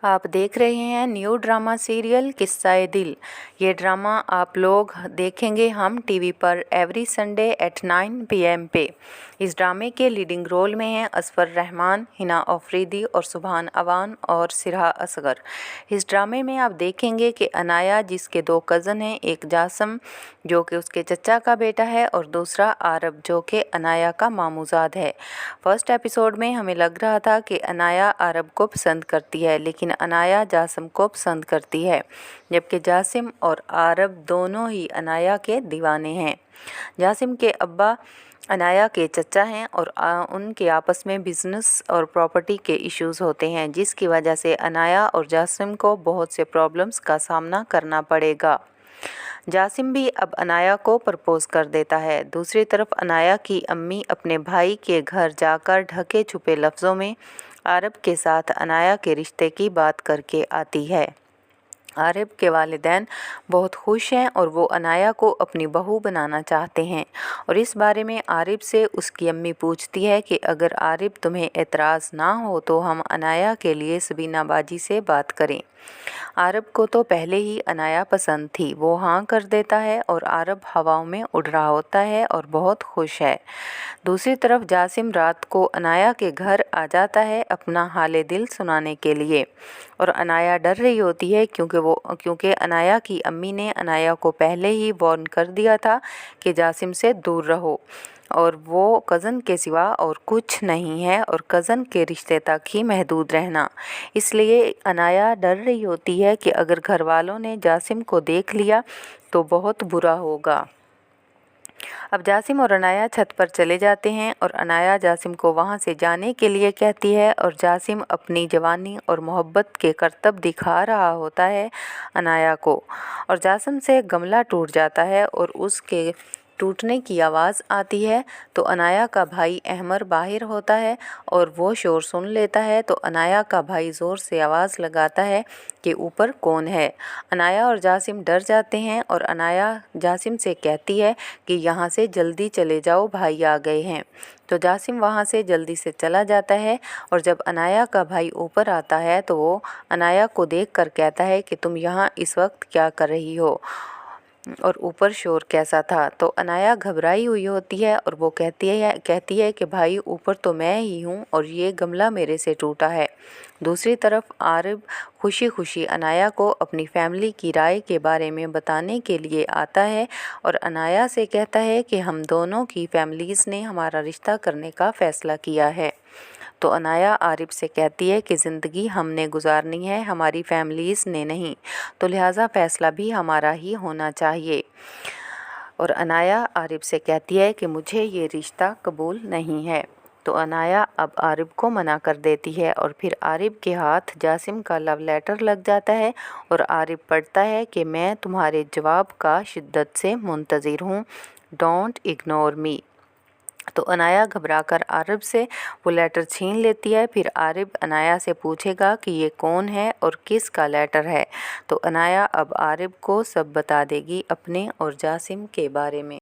आप देख रहे हैं न्यू ड्रामा सीरियल किस्सा-ए दिल। ये ड्रामा आप लोग देखेंगे हम टीवी पर एवरी संडे एट 9 PM पे। इस ड्रामे के लीडिंग रोल में हैं असफर रहमान, हिना अफरीदी और सुभान अवान और सिरहा असगर। इस ड्रामे में आप देखेंगे कि अनाया जिसके 2 कज़न हैं, एक जासम जो कि उसके चचा का बेटा है और दूसरा आरब जो कि अनाया का मामूजाद है। फर्स्ट एपिसोड में हमें लग रहा था कि अनाया आरब को पसंद करती है, लेकिन अनाया जासिम को पसंद करती है, जबकि जासिम और आरब दोनों ही अनाया के दीवाने हैं। जासिम के अब्बा अनाया के चचा हैं और उनके आपस में बिजनेस और प्रॉपर्टी के इश्यूज होते हैं, जिसकी वजह से अनाया और जासिम को बहुत से प्रॉब्लम्स का सामना करना पड़ेगा। जासिम भी अब अनाया को प्रपोज कर देता है। दूसरी तरफ अनाया की अम्मी अपने भाई के घर जाकर ढके छुपे लफ्ज़ों में आरब के साथ अनाया के रिश्ते की बात करके आती है। आरिब के वालिदैन बहुत खुश हैं और वो अनाया को अपनी बहू बनाना चाहते हैं, और इस बारे में आरिब से उसकी अम्मी पूछती है कि अगर आरिब तुम्हें एतराज़ ना हो तो हम अनाया के लिए सबीना बाजी से बात करें। आरब को तो पहले ही अनाया पसंद थी। वो हाँ कर देता है और आरब हवाओं में उड़ रहा होता है और बहुत खुश है। दूसरी तरफ जासिम रात को अनाया के घर आ जाता है अपना हाले दिल सुनाने के लिए, और अनाया डर रही होती है क्योंकि अनाया की अम्मी ने अनाया को पहले ही वार्न कर दिया था कि जासिम से दूर रहो और वो कज़न के सिवा और कुछ नहीं है और कज़न के रिश्ते तक ही महदूद रहना। इसलिए अनाया डर रही होती है कि अगर घर वालों ने जासिम को देख लिया तो बहुत बुरा होगा। अब जासिम और अनाया छत पर चले जाते हैं और अनाया जासिम को वहां से जाने के लिए कहती है, और जासिम अपनी जवानी और मोहब्बत के करतब दिखा रहा होता है अनाया को, और जासिम से गमला टूट जाता है और उसके टूटने की आवाज़ आती है। तो अनाया का भाई अहमर बाहर होता है और वो शोर सुन लेता है, तो अनाया का भाई ज़ोर से आवाज़ लगाता है कि ऊपर कौन है। अनाया और जासिम डर जाते हैं और अनाया जासिम से कहती है कि यहाँ से जल्दी चले जाओ, भाई आ गए हैं। तो जासिम वहाँ से जल्दी से चला जाता है, और जब अनाया का भाई ऊपर आता है तो वो अनाया को देखकर कहता है कि तुम यहाँ इस वक्त क्या कर रही हो और ऊपर शोर कैसा था। तो अनाया घबराई हुई होती है और वो कहती है कि भाई ऊपर तो मैं ही हूँ और ये गमला मेरे से टूटा है। दूसरी तरफ आरिब खुशी खुशी अनाया को अपनी फैमिली की राय के बारे में बताने के लिए आता है और अनाया से कहता है कि हम दोनों की फैमिलीज़ ने हमारा रिश्ता करने का फ़ैसला किया है। तो अनाया आरिब से कहती है कि ज़िंदगी हमने गुजारनी है, हमारी फैमिलीज़ ने नहीं, तो लिहाजा फ़ैसला भी हमारा ही होना चाहिए। और अनाया आरिब से कहती है कि मुझे ये रिश्ता कबूल नहीं है। तो अनाया अब आरिब को मना कर देती है और फिर आरिब के हाथ जासिम का लव लेटर लग जाता है और आरिब पढ़ता है कि मैं तुम्हारे जवाब का शिद्दत से मुंतज़िर हूँ, डोंट इग्नोर मी। तो अनाया घबराकर आरिब से वो लेटर छीन लेती है। फिर आरिब अनाया से पूछेगा कि ये कौन है और किस का लेटर है। तो अनाया अब आरिब को सब बता देगी अपने और जासिम के बारे में।